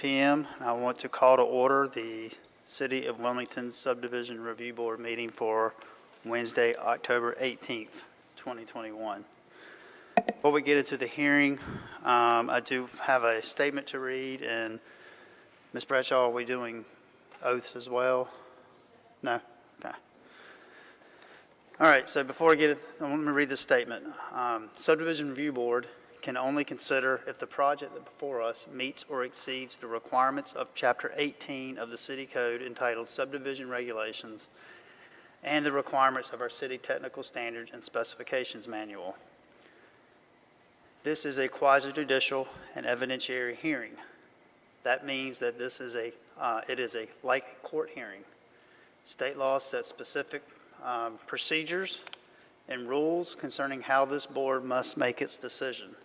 p.m. I want to call to order the City of Wilmington Subdivision Review Board meeting for Wednesday, October 18th, 2021. Before we get into the hearing, I do have a statement to read, and Ms. Bradshaw, are we doing oaths as well? No? Okay. All right, so before I get it, I want to read this statement. Subdivision Review Board can only consider if the project before us meets or exceeds the requirements of Chapter 18 of the City Code entitled Subdivision Regulations and the requirements of our City Technical Standards and Specifications Manual. This is a quasi-judicial and evidentiary hearing. That means that this is it is like a court hearing. State law sets specific procedures and rules concerning how this board must make its decision.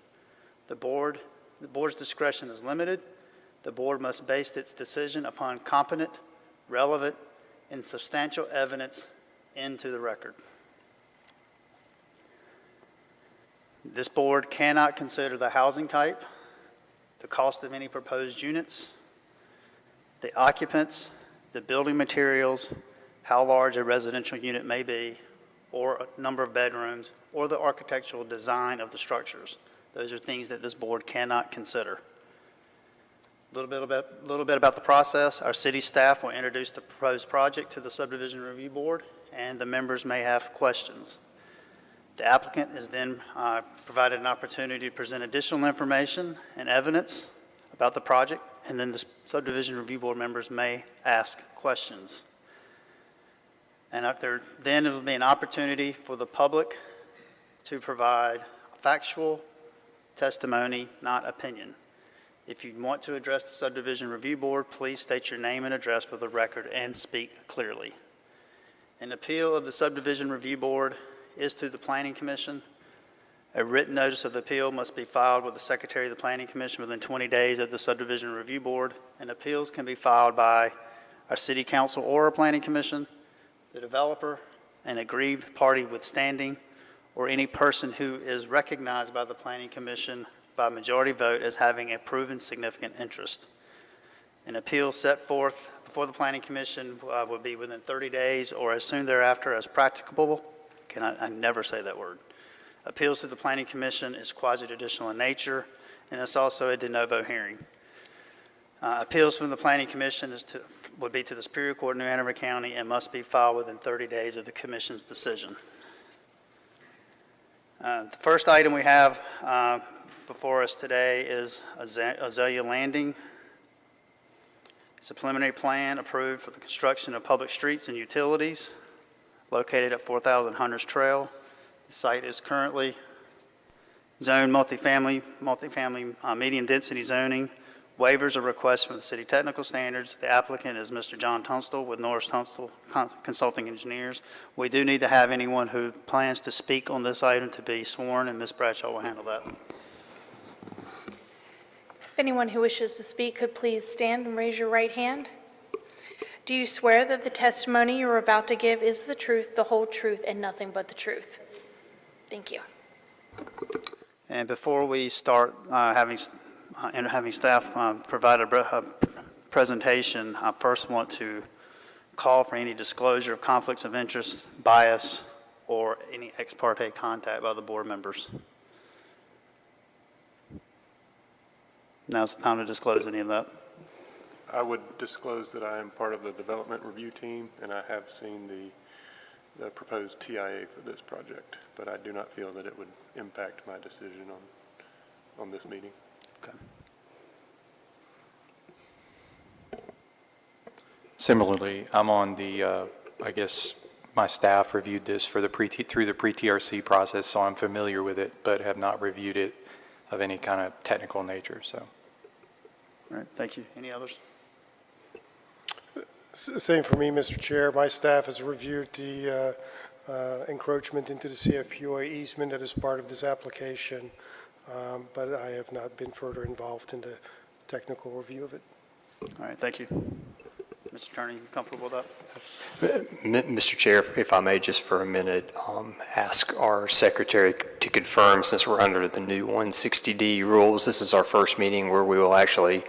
The board's discretion is limited. The board must base its decision upon competent, relevant, and substantial evidence into the record. This board cannot consider the housing type, the cost of any proposed units, the occupants, the building materials, how large a residential unit may be, or a number of bedrooms, or the architectural design of the structures. Those are things that this board cannot consider. A little bit about the process. Our city staff will introduce the proposed project to the Subdivision Review Board, and the members may have questions. The applicant is then provided an opportunity to present additional information and evidence about the project, and then the Subdivision Review Board members may ask questions. And then there will be an opportunity for the public to provide factual testimony, not opinion. If you want to address the Subdivision Review Board, please state your name and address for the record and speak clearly. An appeal of the Subdivision Review Board is to the Planning Commission. A written notice of the appeal must be filed with the Secretary of the Planning Commission within 20 days of the Subdivision Review Board, and appeals can be filed by our City Council or our Planning Commission, the developer, an aggrieved party withstanding, or any person who is recognized by the Planning Commission by majority vote as having a proven significant interest. An appeal set forth before the Planning Commission will be within 30 days or as soon thereafter as practicable. I never say that word. Appeals to the Planning Commission is quasi-judicial in nature, and it's also a de novo hearing. Appeals from the Planning Commission would be to the Superior Court of New Hanover County and must be filed within 30 days of the Commission's decision. The first item we have before us today is Azalea Landing. It's a preliminary plan approved for the construction of public streets and utilities located at 4000 Hunters Trail. The site is currently zoned multifamily medium density zoning. Waivers are requested from the City Technical Standards. The applicant is Mr. John Tunstall with Norris Tunstall Consulting Engineers. We do need to have anyone who plans to speak on this item to be sworn, and Ms. Bradshaw will handle that. If anyone who wishes to speak could please stand and raise your right hand. Do you swear that the testimony you are about to give is the truth, the whole truth, and nothing but the truth? Thank you. And before we start having staff provide a presentation, I first want to call for any disclosure of conflicts of interest, bias, or any ex parte contact by the board members. Now's the time to disclose any of that. I would disclose that I am part of the development review team, and I have seen the proposed TIA for this project, but I do not feel that it would impact my decision on this meeting. Okay. Similarly, I'm on the, I guess my staff reviewed this for through the pre-TRC process, so I'm familiar with it, but have not reviewed it of any kind of technical nature. So, all right, thank you. Any others? Same for me, Mr. Chair. My staff has reviewed the encroachment into the CFPOA easement that is part of this application, but I have not been further involved in the technical review of it. All right, thank you. Mr. Attorney, you comfortable with that? Mr. Chair, if I may just for a minute ask our secretary to confirm, since we're under the new 160D rules, this is our first meeting where we will actually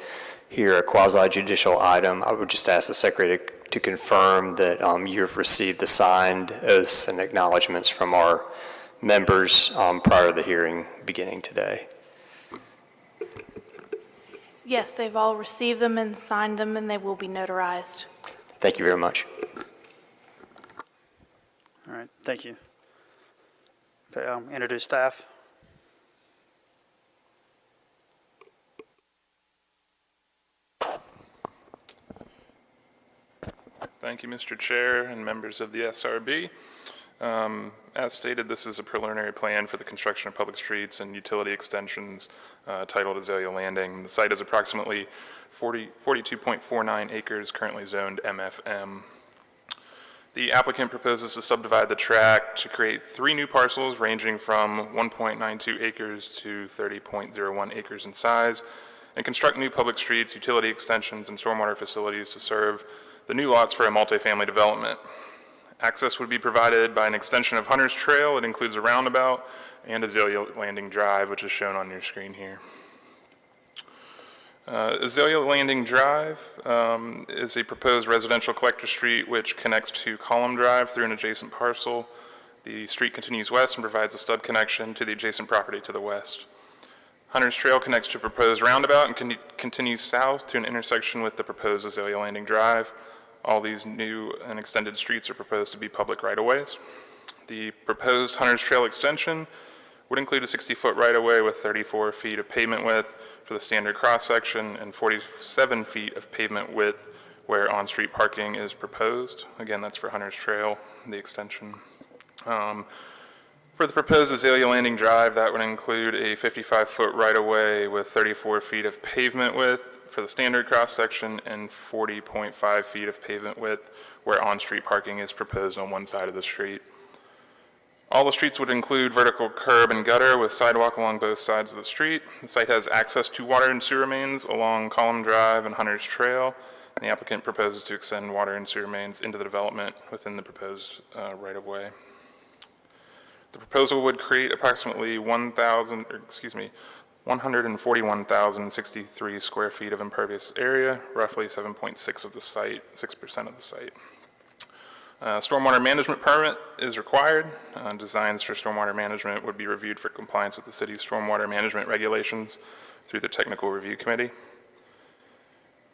hear a quasi-judicial item, I would just ask the Secretary to confirm that you've received the signed oaths and acknowledgements from our members prior to the hearing beginning today. Yes, they've all received them and signed them, and they will be notarized. Thank you very much. All right, thank you. Okay, introduce staff. Thank you, Mr. Chair and members of the SRB. As stated, this is a preliminary plan for the construction of public streets and utility extensions titled Azalea Landing. The site is approximately 42.49 acres, currently zoned MFM. The applicant proposes to subdivide the tract to create 3 new parcels ranging from 1.92 acres to 30.01 acres in size, and construct new public streets, utility extensions, and stormwater facilities to serve the new lots for a multifamily development. Access would be provided by an extension of Hunter's Trail. It includes a roundabout and Azalea Landing Drive, which is shown on your screen here. Azalea Landing Drive is a proposed residential collector street which connects to Column Drive through an adjacent parcel. The street continues west and provides a stub connection to the adjacent property to the west. Hunter's Trail connects to a proposed roundabout and continues south to an intersection with the proposed Azalea Landing Drive. All these new and extended streets are proposed to be public right-of-ways. The proposed Hunter's Trail extension would include a 60-foot right-of-way with 34 feet of pavement width for the standard cross-section and 47 feet of pavement width where on-street parking is proposed. Again, that's for Hunter's Trail, the extension. For the proposed Azalea Landing Drive, that would include a 55-foot right-of-way with 34 feet of pavement width for the standard cross-section and 40.5 feet of pavement width where on-street parking is proposed on one side of the street. All the streets would include vertical curb and gutter with sidewalk along both sides of the street. The site has access to water and sewer mains along Column Drive and Hunter's Trail. And the applicant proposes to extend water and sewer mains into the development within the proposed right-of-way. The proposal would create approximately 141,063 square feet of impervious area, roughly 7.6 of the site, 6% of the site. Stormwater management permit is required. Designs for stormwater management would be reviewed for compliance with the city's stormwater management regulations through the technical review committee.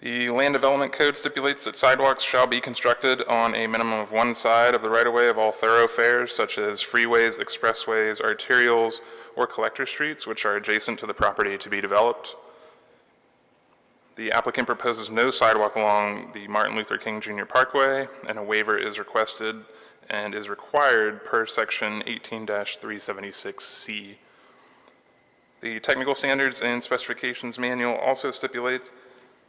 The land development code stipulates that sidewalks shall be constructed on a minimum of one side of the right-of-way of all thoroughfares, such as freeways, expressways, arterials, or collector streets, which are adjacent to the property to be developed. The applicant proposes no sidewalk along the Martin Luther King Jr. Parkway, and a waiver is requested and is required per section 18-376C. The technical standards and specifications manual also stipulates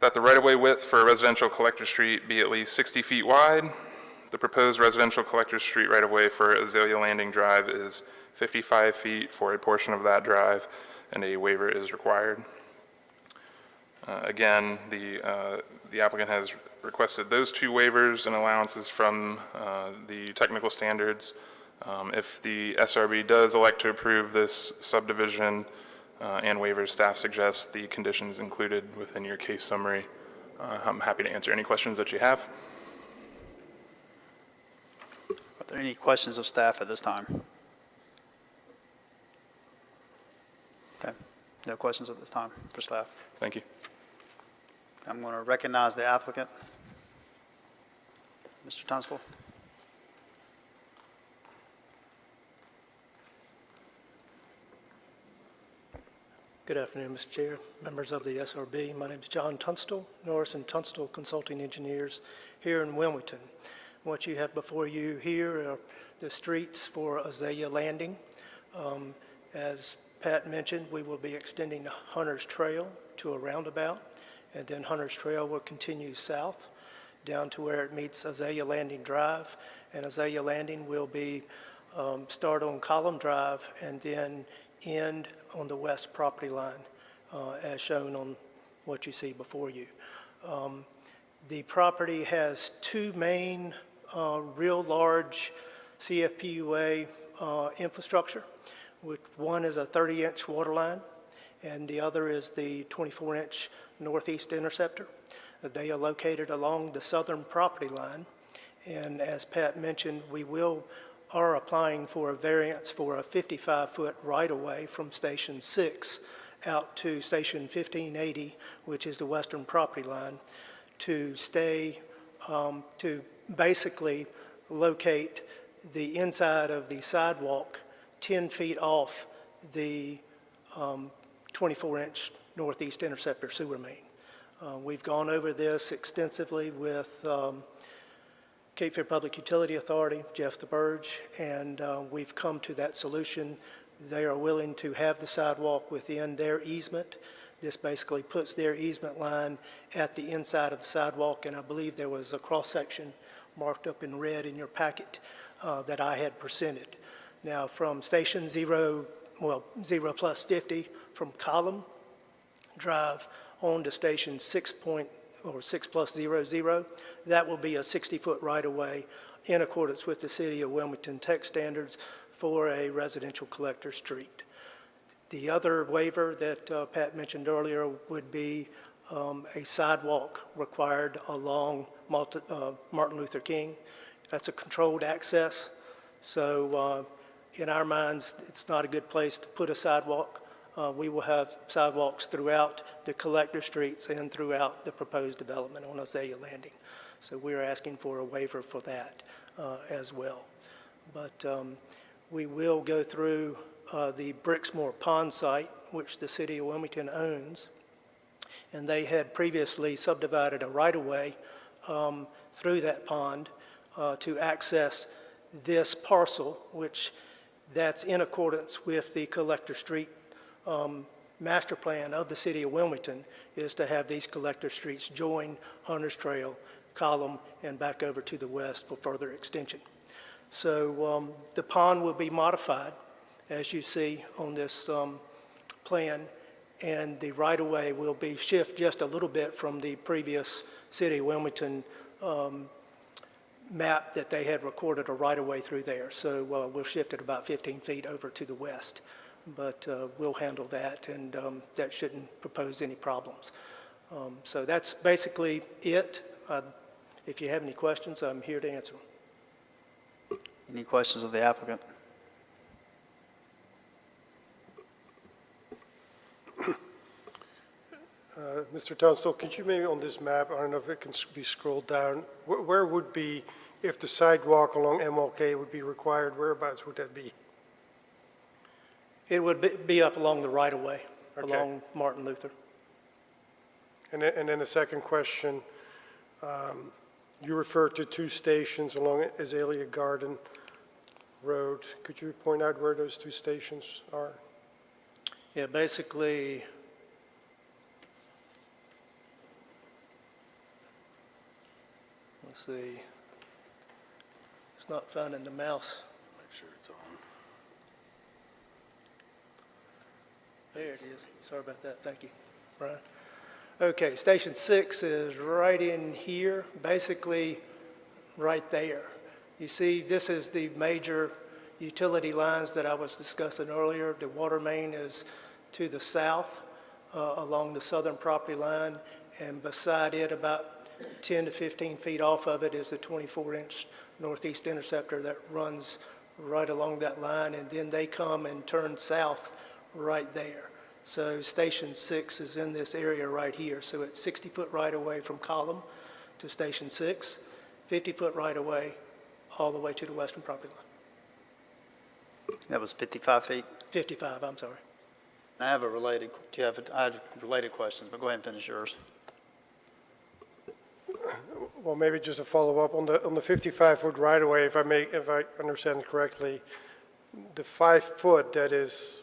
that the right-of-way width for a residential collector street be at least 60 feet wide. The proposed residential collector street right-of-way for Azalea Landing Drive is 55 feet for a portion of that drive, and a waiver is required. Again, the applicant has requested those 2 waivers and allowances from the technical standards. If the SRB does elect to approve this subdivision and waivers, staff suggests the conditions included within your case summary. I'm happy to answer any questions that you have. Are there any questions of staff at this time? Okay, no questions at this time for staff. Thank you. I'm going to recognize the applicant. Mr. Tunstall. Good afternoon, Mr. Chair, members of the SRB. My name is John Tunstall, Norris and Tunstall Consulting Engineers here in Wilmington. What you have before you here are the streets for Azalea Landing. As Pat mentioned, we will be extending Hunter's Trail to a roundabout, and then Hunter's Trail will continue south down to where it meets Azalea Landing Drive, and Azalea Landing will be start on Column Drive and then end on the west property line, as shown on what you see before you. The property has 2 main real large CFPUA infrastructure. One is a 30-inch water line, and the other is the 24-inch northeast interceptor. They are located along the southern property line, and as Pat mentioned, we are applying for a variance for a 55-foot right-of-way from Station 6 out to Station 1580, which is the western property line, to to basically locate the inside of the sidewalk 10 feet off the 24-inch northeast interceptor sewer main. We've gone over this extensively with Cape Fear Public Utility Authority, Jeff the Burge, and we've come to that solution. They are willing to have the sidewalk within their easement. This basically puts their easement line at the inside of the sidewalk, and I believe there was a cross-section marked up in red in your packet that I had presented. Now, from Station 0 plus 50, from Column Drive on to Station 6 plus 00, that will be a 60-foot right-of-way in accordance with the City of Wilmington tech standards for a residential collector street. The other waiver that Pat mentioned earlier would be a sidewalk required along Martin Luther King. That's a controlled access, so in our minds, it's not a good place to put a sidewalk. We will have sidewalks throughout the collector streets and throughout the proposed development on Azalea Landing. So we're asking for a waiver for that as well. But we will go through the Bricksmore Pond site, which the City of Wilmington owns, and they had previously subdivided a right-of-way through that pond to access this parcel, which that's in accordance with the collector street master plan of the City of Wilmington, is to have these collector streets join Hunter's Trail, Column, and back over to the west for further extension. So the pond will be modified, as you see on this plan, and the right-of-way will be shift just a little bit from the previous City of Wilmington map that they had recorded a right-of-way through there. So we'll shift it about 15 feet over to the west, but we'll handle that, and that shouldn't propose any problems. So that's basically it. If you have any questions, I'm here to answer them. Any questions of the applicant? Mr. Tunstall, could you maybe on this map, I don't know if it can be scrolled down, where would be, if the sidewalk along MLK would be required, whereabouts would that be? It would be up along the right-of-way, Okay. along Martin Luther. And then the second question, you referred to 2 stations along Azalea Garden Road. Could you point out where those 2 stations are? Yeah, basically, let's see. It's not finding the mouse. Make sure it's on. There it is. Sorry about that. Thank you, Brian. Okay, Station 6 is right in here, basically right there. You see, this is the major utility lines that I was discussing earlier. The water main is to the south along the southern property line, and beside it, about 10 to 15 feet off of it, is the 24-inch northeast interceptor that runs right along that line, and then they come and turn south right there. So Station 6 is in this area right here. So it's 60-foot right-of-way from Column to Station 6, 50-foot right-of-way all the way to the western property line. That was 55 feet? 55, I'm sorry. I have I have related questions, but go ahead and finish yours. Well, maybe just a follow-up on the 55-foot right-of-way, if I understand it correctly, the 5-foot that is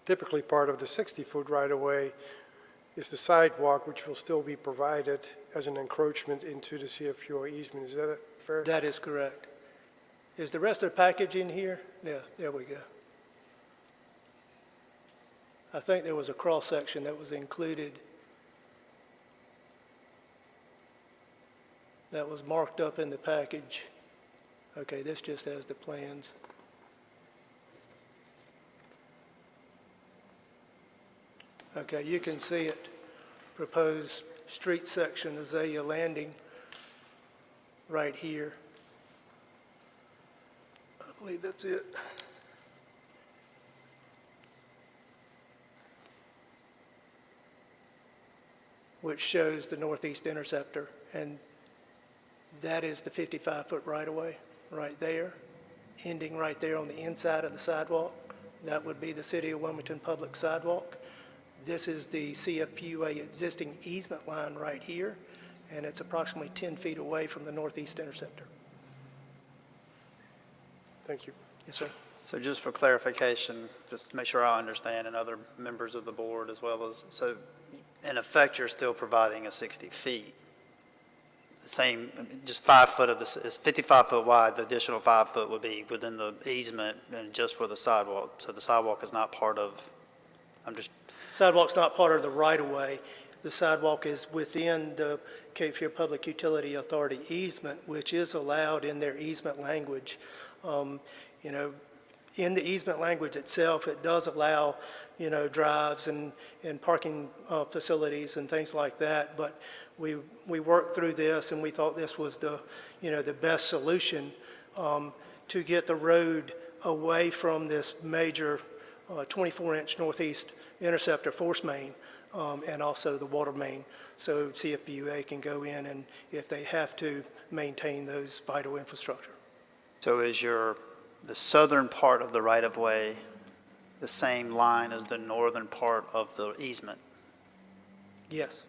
typically part of the 60-foot right-of-way is the sidewalk, which will still be provided as an encroachment into the CFPUO easement. Is that fair? That is correct. Is the rest of the package in here? Yeah, there we go. I think there was a cross-section that was included that was marked up in the package. Okay, this just has the plans. Okay, you can see it. Proposed street section, Azalea Landing, right here. I believe that's it. Which shows the northeast interceptor, and that is the 55-foot right-of-way right there, ending right there on the inside of the sidewalk. That would be the City of Wilmington public sidewalk. This is the CFPUA existing easement line right here, and it's approximately 10 feet away from the northeast interceptor. Thank you. Yes, sir. So just for clarification, just to make sure I understand, and other members of the board as well as, so in effect, you're still providing a 60 feet. The same, just 5 foot of this, is 55 foot wide, the additional 5 foot would be within the easement and just for the sidewalk. So the sidewalk is not part of, I'm just, Sidewalk's not part of the right-of-way. The sidewalk is within the Cape Fear Public Utility Authority easement, which is allowed in their easement language. You know, in the easement language itself, it does allow, you know, drives and parking facilities and things like that, but we worked through this and we thought this was the, you know, the best solution to get the road away from this major 24-inch northeast interceptor force main and also the water main, so CFPUA can go in and, if they have to, maintain those vital infrastructure. so is the southern part of the right-of-way the same line as the northern part of the easement? Yes.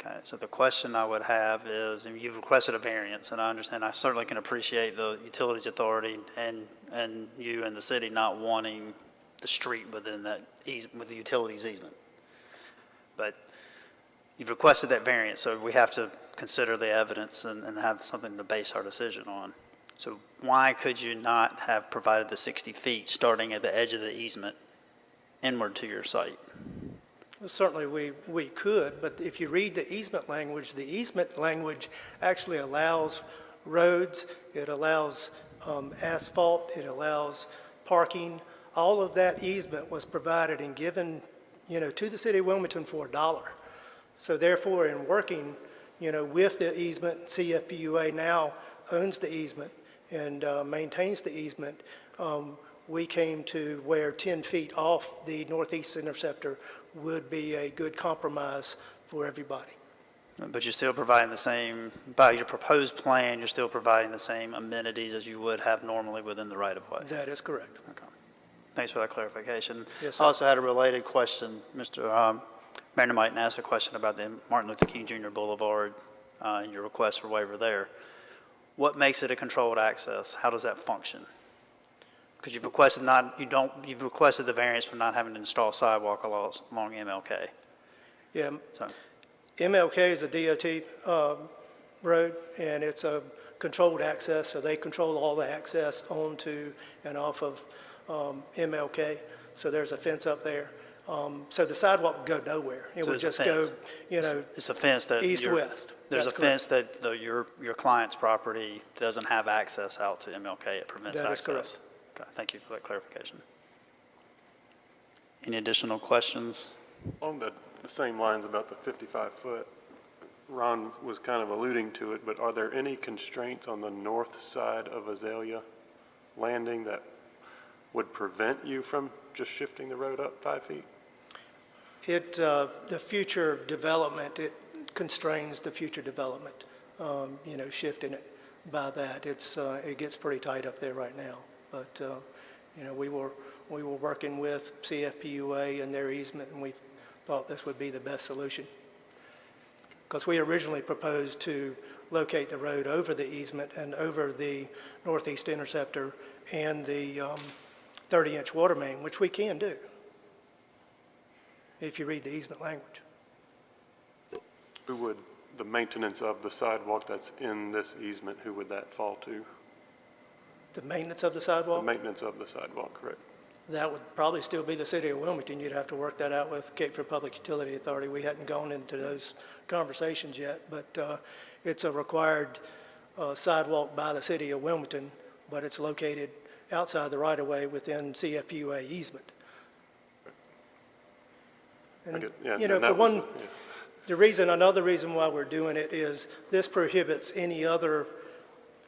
Okay, so the question I would have is, and you've requested a variance, and I understand, I certainly can appreciate the utilities authority and you and the city not wanting the street within that easement, with the utilities easement. But you've requested that variance, so we have to consider the evidence and have something to base our decision on. So why could you not have provided the 60 feet starting at the edge of the easement inward to your site? Well, certainly we could, but if you read the easement language actually allows roads, it allows asphalt, it allows parking. All of that easement was provided and given, you know, to the City of Wilmington for $1. So therefore, in working, you know, with the easement, CFPUA now owns the easement and maintains the easement. We came to where 10 feet off the northeast interceptor would be a good compromise for everybody. But you're still providing the same, by your proposed plan, you're still providing the same amenities as you would have normally within the right-of-way? That is correct. Okay. Thanks for that clarification. Yes, I sir. also had a related question. Mr. Mayor Might asked a question about the Martin Luther King Jr. Boulevard and your request for waiver there. What makes it a controlled access? How does that function? Because you've requested you've requested the variance for not having to install sidewalk along MLK. Yeah, So, MLK is a DOT road, and it's a controlled access, so they control all the access onto and off of MLK. So there's a fence up there. So the sidewalk would go nowhere. It So would there's a just go, fence. you know, it's a fence that east-west. There's a That's correct. fence that your client's property doesn't have access out to MLK. It prevents That is access. correct. Okay, thank you for that clarification. Any additional questions? On the same lines about the 55-foot, Ron was kind of alluding to it, but are there any constraints on the north side of Azalea Landing that would prevent you from just shifting the road up 5 feet? The future development, it constrains the future development, you know, shifting it by that. It gets pretty tight up there right now. But, you know, we were working with CFPUA and their easement, and we thought this would be the best solution. Because we originally proposed to locate the road over the easement and over the northeast interceptor and the 30-inch water main, which we can do if you read the easement language. Who would, the maintenance of the sidewalk that's in this easement, who would that fall to? The maintenance of the The sidewalk, maintenance of the sidewalk, correct? that would probably still be the City of Wilmington. You'd have to work that out with Cape Fear Public Utility Authority. We hadn't gone into those conversations yet, but it's a required sidewalk by the City of Wilmington, but it's located outside the right-of-way within CFPUA easement. I get, yeah, You know, and that for was one, yeah. another reason why we're doing it is this prohibits any other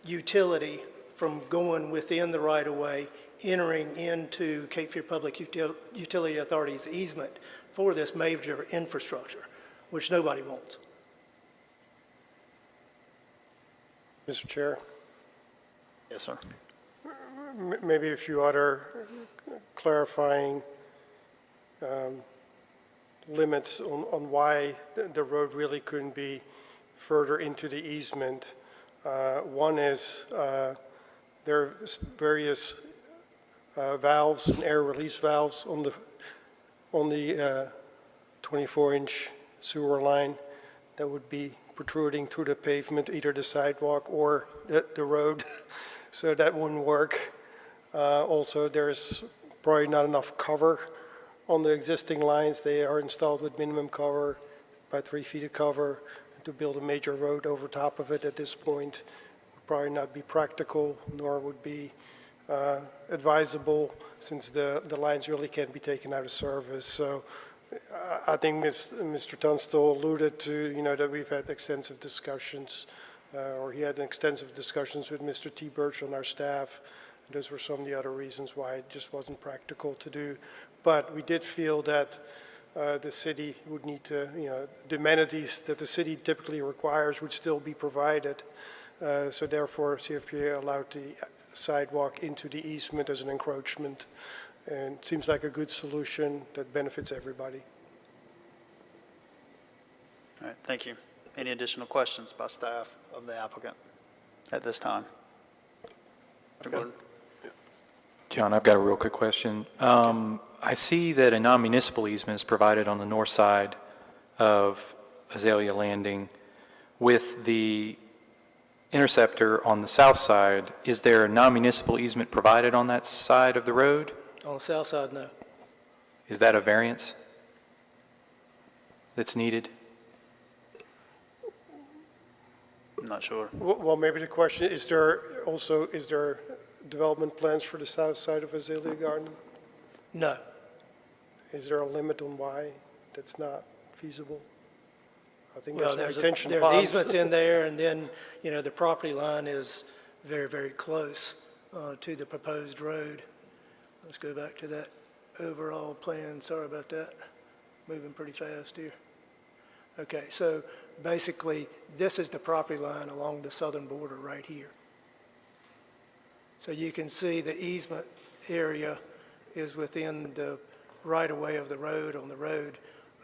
utility from going within the right-of-way, entering into Cape Fear Public Utility Authority's easement for this major infrastructure, which nobody wants. Mr. Chair, Yes, sir. maybe a few other clarifying limits on why the road really couldn't be further into the easement. One is there are various valves and air release valves on the 24-inch sewer line that would be protruding through the pavement, either the sidewalk or the road, so that wouldn't work. Also, there's probably not enough cover on the existing lines. They are installed with minimum cover, about 3 feet of cover. To build a major road over top of it at this point would probably not be practical, nor would be advisable, since the lines really can't be taken out of service. So I think Mr. Tunstall alluded to, that we've had extensive discussions, or he had extensive discussions with Mr. T. Birch on our staff. Those were some of the other reasons why it just wasn't practical to do. But we did feel that the city would need to, the amenities that the city typically requires would still be provided. So therefore, CFPA allowed the sidewalk into the easement as an encroachment. And it seems like a good solution that benefits everybody. All right, thank you. Any additional questions by staff of the applicant at this time? Okay. John, I've got a real quick question. I see that a non-municipal easement is provided on the north side of Azalea Landing with the interceptor on the south side. Is there a non-municipal easement provided on that side of the road? On the south side, no. Is that a variance that's needed? I'm not sure. Well, maybe the question, is there development plans for the south side of Azalea Garden? No. Is there a limit on why that's not feasible? I think Well, there's there's retention there's ponds. easements in there, and then, the property line is very, very close to the proposed road. Let's go back to that overall plan. Sorry about that. Moving pretty fast here. Okay, so basically, this is the property line along the southern border right here. So you can see the easement area is within the right-of-way of the road, on the road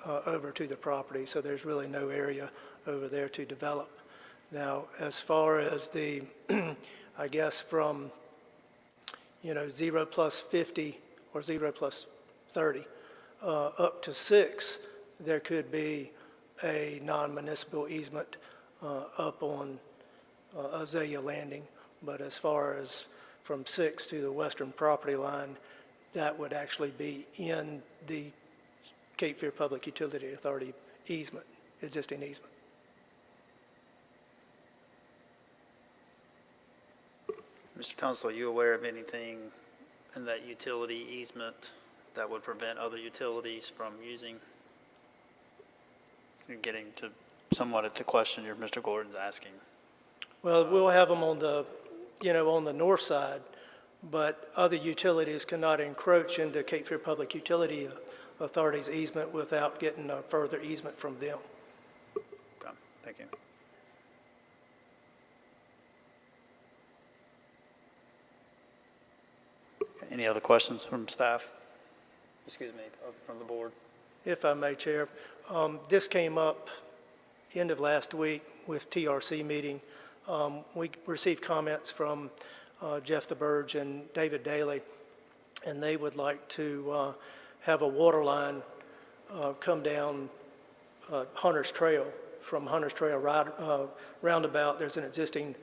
over to the property, so there's really no area over there to develop. Now, as far as the, I guess from, 0 plus 50 or 0 plus 30 up to 6, there could be a non-municipal easement up on Azalea Landing, but as far as from 6 to the western property line, that would actually be in the Cape Fear Public Utility Authority easement, existing easement. Mr. Tunstall, are you aware of anything in that utility easement that would prevent other utilities from using? You're getting to somewhat at the question Mr. Gordon's asking. Well, we'll have them on the, on the north side, but other utilities cannot encroach into Cape Fear Public Utility Authority's easement without getting a further easement from them. Okay, thank you. Any other questions from staff? Excuse me, from the board? If I may, Chair, this came up end of last week with TRC meeting. We received comments from Jeff the Burge and David Daly, and they would like to have a water line come down Hunter's Trail. From Hunter's Trail roundabout, there's an existing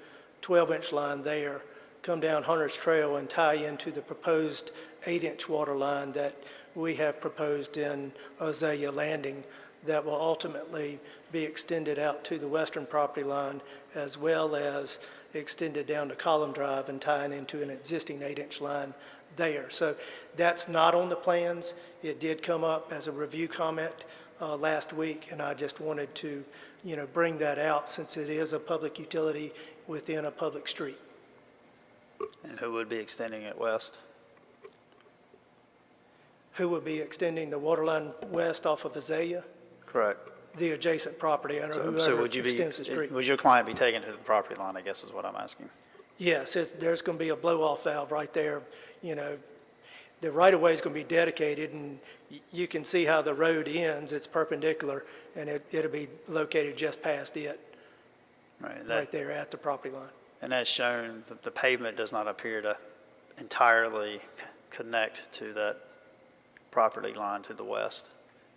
12-inch line there. Come down Hunter's Trail and tie into the proposed 8-inch water line that we have proposed in Azalea Landing that will ultimately be extended out to the western property line, as well as extended down to Column Drive and tying into an existing 8-inch line there. So that's not on the plans. It did come up as a review comment last week, and I just wanted to, bring that out since it is a public utility within a public street. And who would be extending it west? Who would be extending the water line west off of Azalea? Correct. The adjacent property owner, So whoever would you be, extends the street. would your client be taken to the property line, I guess is what I'm asking? Yes, there's going to be a blow-off valve right there. The right-of-way is going to be dedicated, and you can see how the road ends. It's perpendicular, and it'll be located just past it, Right, right there at the property line. and as shown, the pavement does not appear to entirely connect to that property line to the west.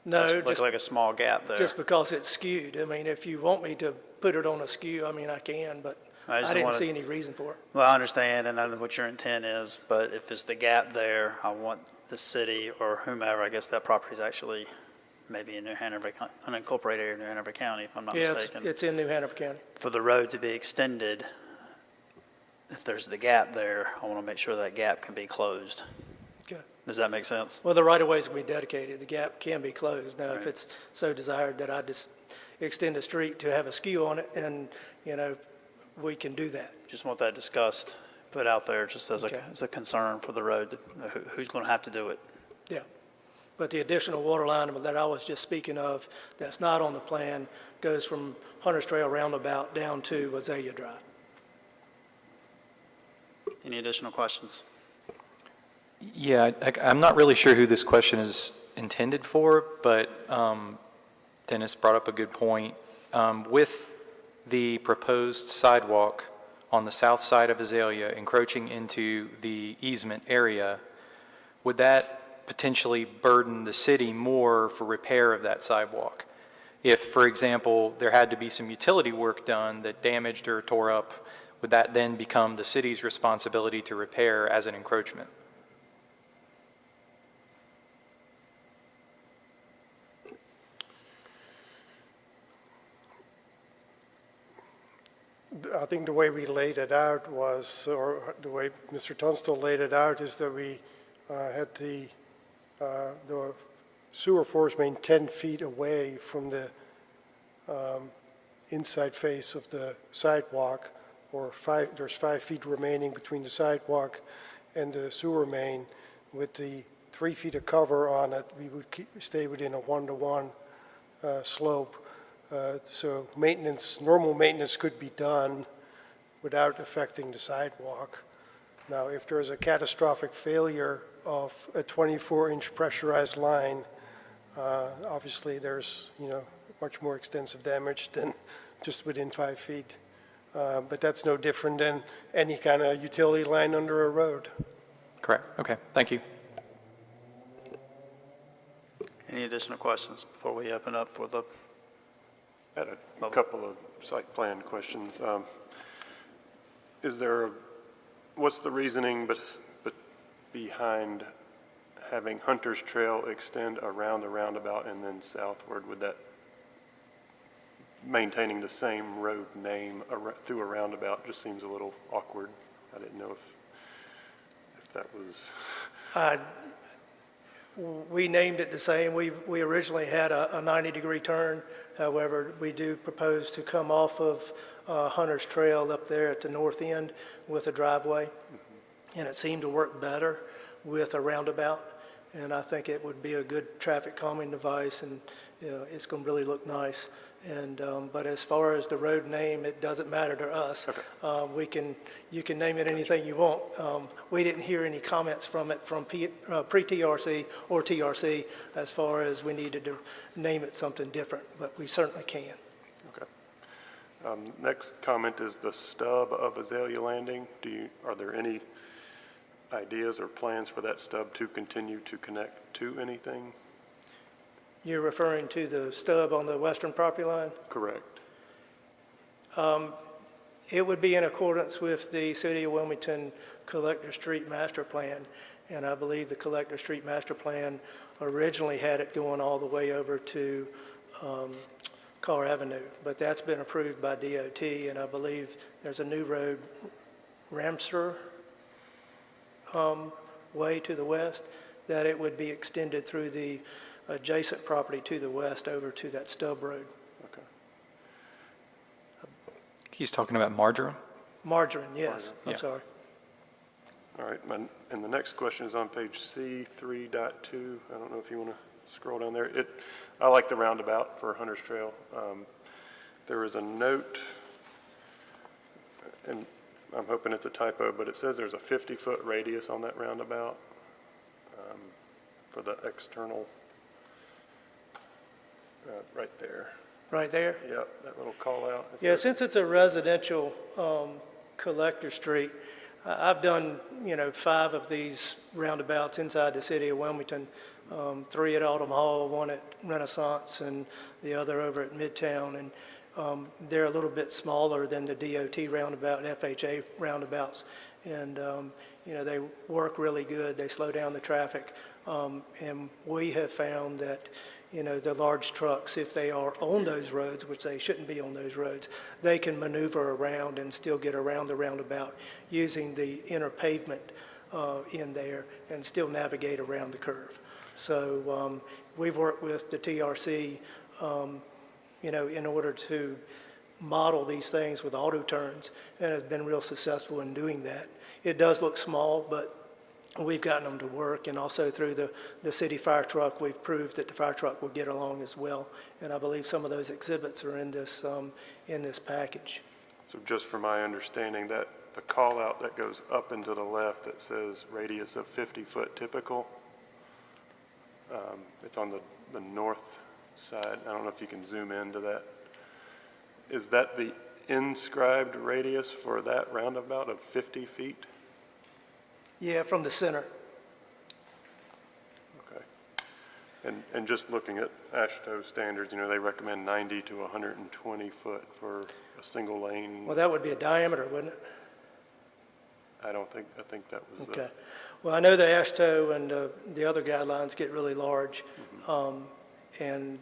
No, Looks like a small gap there. just because it's skewed. I mean, if you want me to put it on a skew, I mean, I can, but I just I didn't wanted- see any reason for it. Well, I understand, and I know what your intent is, but if it's the gap there, I want the city or whomever, I guess that property is actually maybe in New Hanover, unincorporated area of New Hanover County, if I'm not Yeah, mistaken. it's in New Hanover County. For the road to be extended, if there's the gap there, I want to make sure that gap can be closed. Okay. Does that make sense? Well, the right-of-ways will be dedicated. The gap can be closed. Now, if Right. it's so desired that I just extend a street to have a skew on it, and, we can do that. Just want that discussed, put out there just as Okay. a concern for the road, who's going to have to do it. Yeah. But the additional water line that I was just speaking of, that's not on the plan, goes from Hunter's Trail Roundabout down to Azalea Drive. Any additional questions? Yeah, I'm not really sure who this question is intended for, but Dennis brought up a good point. With the proposed sidewalk on the south side of Azalea encroaching into the easement area, would that potentially burden the city more for repair of that sidewalk? If, for example, there had to be some utility work done that damaged or tore up, would that then become the city's responsibility to repair as an encroachment? I think the way we laid it out was, or the way Mr. Tunstall laid it out, is that we had the sewer force main 10 feet away from the inside face of the sidewalk, or there's 5 feet remaining between the sidewalk and the sewer main. With the 3 feet of cover on it, we would stay within a 1-to-1 slope. So normal maintenance could be done without affecting the sidewalk. Now, if there's a catastrophic failure of a 24-inch pressurized line, obviously there's, much more extensive damage than just within 5 feet. But that's no different than any kind of utility line under a road. Correct. Okay, thank you. Any additional questions before we open up for the, I had a couple of site plan questions. What's the reasoning but behind having Hunter's Trail extend around the roundabout and then southward? Would that, maintaining the same road name through a roundabout just seems a little awkward? I didn't know if that was... We named it the same. We originally had a 90-degree turn. However, we do propose to come off of Hunter's Trail up there at the north end with a driveway. And it seemed to work better with a roundabout. And I think it would be a good traffic calming device, and it's going to really look nice. And but as far as the road name, it doesn't matter to us. Okay. You can name it anything you want. We didn't hear any comments from it from pre-TRC or TRC as far as we needed to name it something different, but we certainly can. Okay. Next comment is the stub of Azalea Landing. Are there any ideas or plans for that stub to continue to connect to anything? You're referring to the stub on the western property line? Correct. It would be in accordance with the City of Wilmington Collector Street Master Plan, and I believe the Collector Street Master Plan originally had it going all the way over to Carr Avenue, but that's been approved by DOT, and I believe there's a new road, Ramsar way to the west, that it would be extended through the adjacent property to the west over to that stub road. Okay. He's talking about margarine? Margarine, yes, I'm Yeah. sorry. All right, and the next question is on page C 3.2. I don't know if you want to scroll down there. I like the roundabout for Hunter's Trail. There is a note, and I'm hoping it's a typo, but it says there's a 50-foot radius on that roundabout for the external, right there. Right there? Yep, that little call out. It Yeah, says- since it's a residential collector street, I've done, 5 of these roundabouts inside the city of Wilmington, 3 at Autumn Hall, 1 at Renaissance, and the other over at Midtown. And they're a little bit smaller than the DOT roundabout, FHA roundabouts. And, they work really good. They slow down the traffic. And we have found that, the large trucks, if they are on those roads, which they shouldn't be on those roads, they can maneuver around and still get around the roundabout using the inner pavement in there and still navigate around the curve. So we've worked with the TRC, in order to model these things with auto turns, and has been real successful in doing that. It does look small, but we've gotten them to work, and also through the city fire truck, we've proved that the fire truck will get along as well. And I believe some of those exhibits are in this package. So just for my understanding, that the call out that goes up and to the left that says radius of 50-foot typical, it's on the north side. I don't know if you can zoom into that. Is that the inscribed radius for that roundabout of 50 feet? Yeah, from the center. Okay. And just looking at AASHTO standards, they recommend 90 to 120 foot for a single lane. Well, that would be a diameter, wouldn't it? I think that was Okay. Well, I know the AASHTO and the other guidelines get really large, and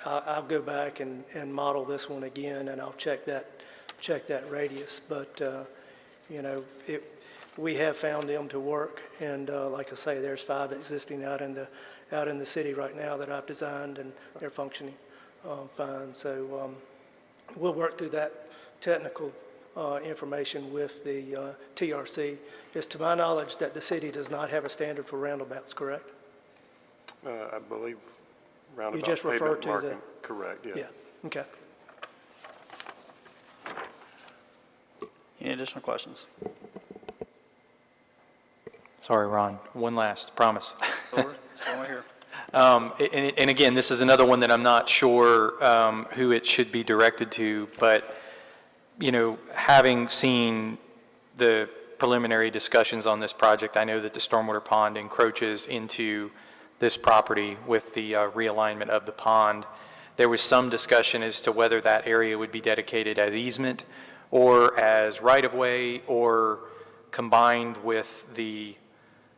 I'll go back and model this one again, and I'll check that radius. But we have found them to work, and like I say, there's 5 existing out in the city right now that I've designed, and they're functioning fine. So we'll work through that technical information with the TRC. It's to my knowledge that the city does not have a standard for roundabouts, correct? I believe roundabout You just referred pavement to marking. Correct, yeah. Yeah, okay. Any additional questions? Sorry, Ron, one last, promise. Over, still here. And again, this is another one that I'm not sure who it should be directed to, but, having seen the preliminary discussions on this project, I know that the stormwater pond encroaches into this property with the realignment of the pond. There was some discussion as to whether that area would be dedicated as easement or as right-of-way or combined with the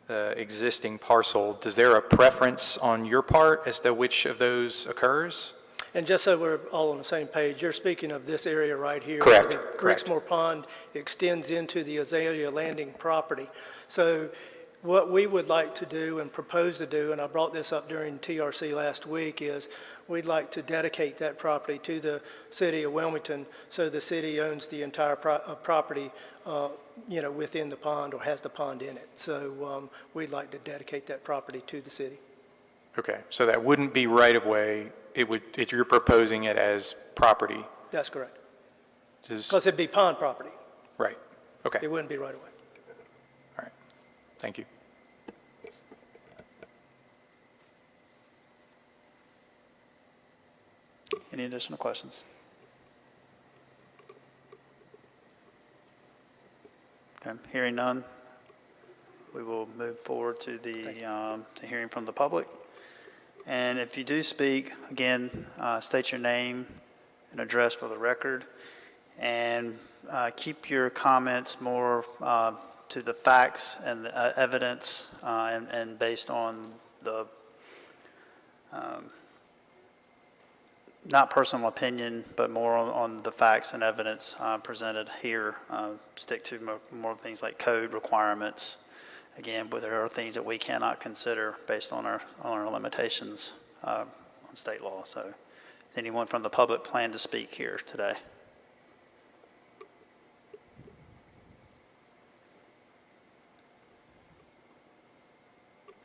existing parcel. Is there a preference on your part as to which of those occurs? And just so we're all on the same page, you're speaking of this area right here. Correct, where the correct. Creeksmore Pond extends into the Azalea Landing property. So what we would like to do and propose to do, and I brought this up during TRC last week, is we'd like to dedicate that property to the city of Wilmington, so the city owns the entire property, within the pond, or has the pond in it. So we'd like to dedicate that property to the city. Okay, so that wouldn't be right-of-way. If you're proposing it as property. That's correct. Just- Because it'd be pond property. Right, okay, It wouldn't be right away. all right, thank you. Any additional questions? Okay, hearing none, we will move forward to to hearing from the public. And if you do speak, again, state your name and address for the record, and keep your comments more to the facts and the evidence, and based on the not personal opinion, but more on the facts and evidence presented here. Stick to more things like code requirements Again, but there are things that we cannot consider based on our limitations on state law. So, does anyone from the public plan to speak here today?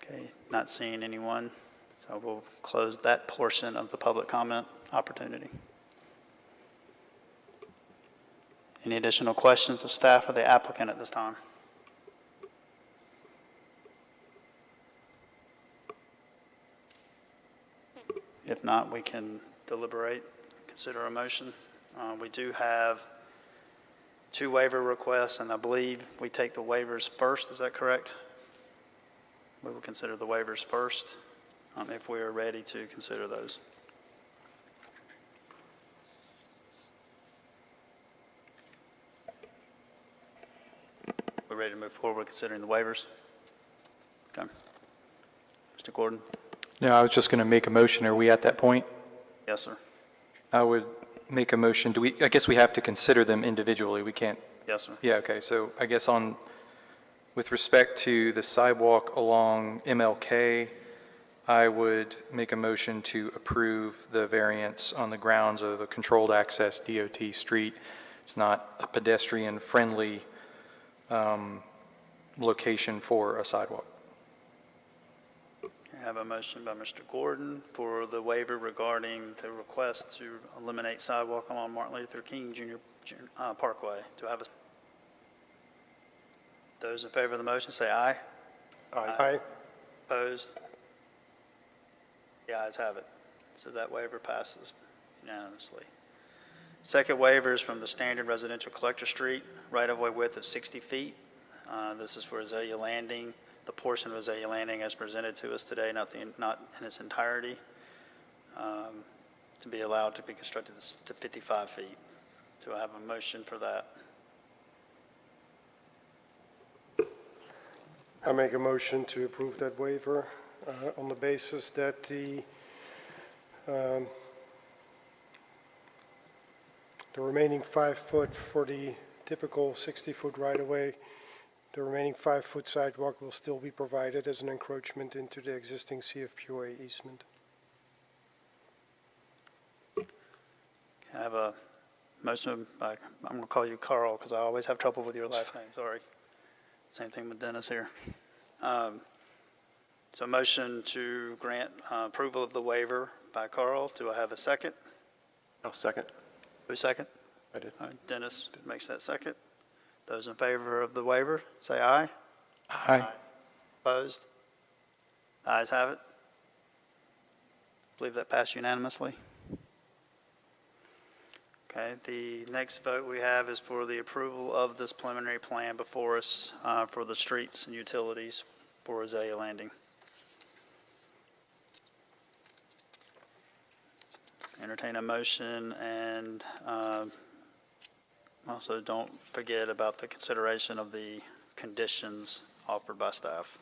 Okay, not seeing anyone, so we'll close that portion of the public comment opportunity. Any additional questions of staff or the applicant at this time? If not, we can deliberate, consider a motion. We do have 2 waiver requests, and I believe we take the waivers first. Is that correct? We will consider the waivers first, if we are ready to consider those. We're ready to move forward considering the waivers? Okay. Mr. Gordon? No, I was just going to make a motion. Are we at that point? Yes, sir. I would make a motion. I guess we have to consider them individually. We can't. Yes, sir. Yeah, okay. So I guess with respect to the sidewalk along MLK, I would make a motion to approve the variance on the grounds of a controlled access DOT street. It's not a pedestrian-friendly location for a sidewalk. I have a motion by Mr. Gordon for the waiver regarding the request to eliminate sidewalk along Martin Luther King Jr. Parkway. Do I have a? Those in favor of the motion say aye. Aye. Opposed? The ayes have it. So that waiver passes unanimously. Second waiver is from the standard residential collector street, right-of-way width of 60 feet. This is for Azalea Landing, the portion of Azalea Landing as presented to us today, not in its entirety, to be allowed to be constructed to 55 feet. Do I have a motion for that? I make a motion to approve that waiver on the basis that the remaining 5 foot for the typical 60-foot right-of-way, the remaining 5-foot sidewalk will still be provided as an encroachment into the existing CFPOA easement. I have a motion by, I'm going to call you Carl because I always have trouble with your last name, sorry. Same thing with Dennis here. So motion to grant approval of the waiver by Carl. Do I have a second? I'll second. Who's second? I did. All right, Dennis makes that second. Those in favor of the waiver, say aye. Aye. Opposed? The ayes have it. Believe that passed unanimously. Okay, the next vote we have is for the approval of this preliminary plan before us for the streets and utilities for Azalea Landing. Entertain a motion, and also don't forget about the consideration of the conditions offered by staff.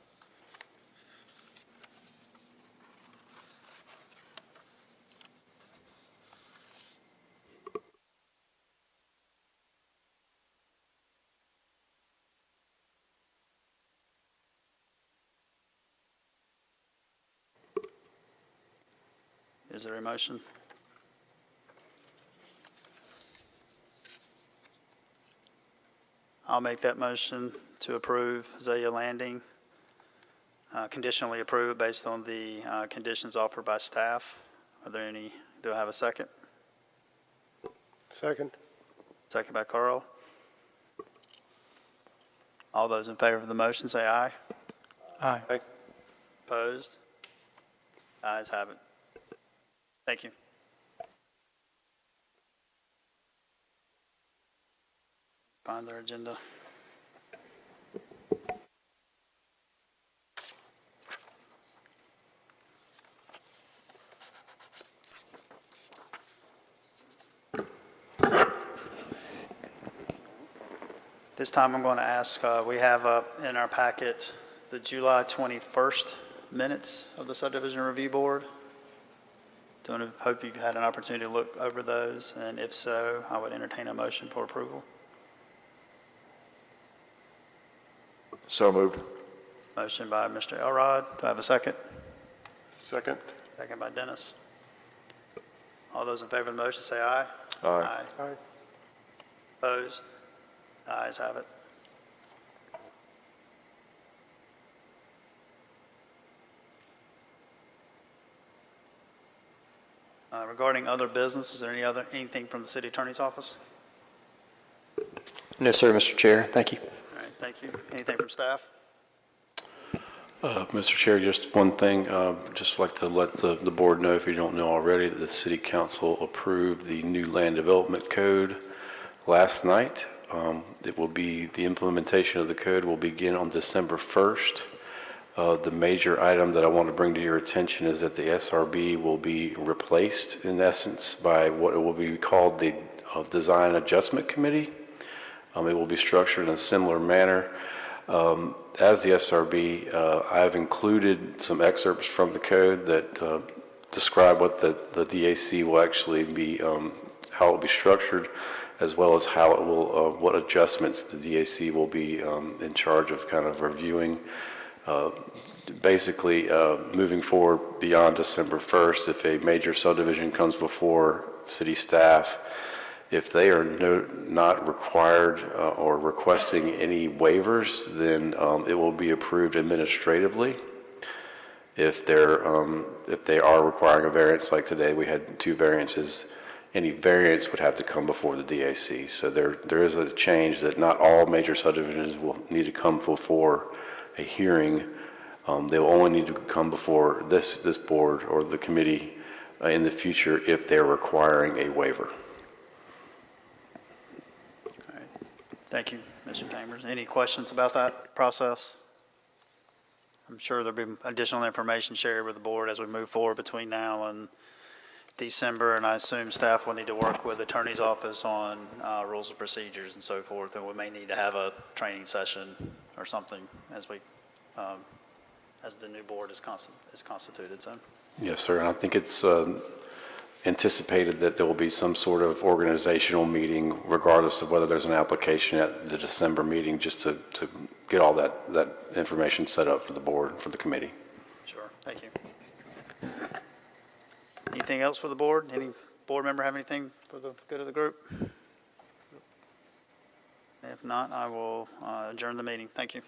Is there a motion? I'll make that motion to approve Azalea Landing, conditionally approved based on the conditions offered by staff. Are there any, do I have a second? Second. Second by Carl. All those in favor of the motion say aye. Aye. Aye. Opposed? Ayes have it. Thank you. Find their agenda. This time I'm going to ask, we have in our packet the July 21st minutes of the Subdivision Review Board. Hope you've had an opportunity to look over those, and if so, I would entertain a motion for approval. So moved. Motion by Mr. Elrod. Do I have a second? Second? Second by Dennis. All those in favor of the motion say aye. Aye. Aye. Opposed? The ayes have it. Regarding other business, is there anything from the city attorney's office? No, sir, Mr. Chair. Thank you. All right, thank you. Anything from staff? Mr. Chair, just one thing, just like to let the board know, if you don't know already, that the City Council approved the new land development code last night. It will be, the implementation of the code will begin on December 1st. The major item that I want to bring to your attention is that the SRB will be replaced, in essence, by what it will be called the Design Adjustment Committee. It will be structured in a similar manner. As the SRB, I have included some excerpts from the code that describe what the DAC will actually be, how it will be structured, as well as how it will, what adjustments the DAC will be in charge of kind of reviewing. Basically, moving forward beyond December 1st, if a major subdivision comes before city staff, if they are not required or requesting any waivers, then it will be approved administratively. If they are requiring a variance, like today we had 2 variances, any variance would have to come before the DAC. So there is a change that not all major subdivisions will need to come before a hearing. They will only need to come before this board or the committee in the future if they're requiring a waiver. Thank you, Mr. Chambers. Any questions about that process? I'm sure there'll be additional information shared with the board as we move forward between now and December, and I assume staff will need to work with the attorney's office on rules of procedures and so forth, and we may need to have a training session or something as we, as the new board is constituted. So. Yes, sir, and I think it's anticipated that there will be some sort of organizational meeting, regardless of whether there's an application at the December meeting, just to get all that information set up for the board, for the committee. Sure, thank you. Anything else for the board? Any board member have anything for the good of the group? If not, I will adjourn the meeting. Thank you.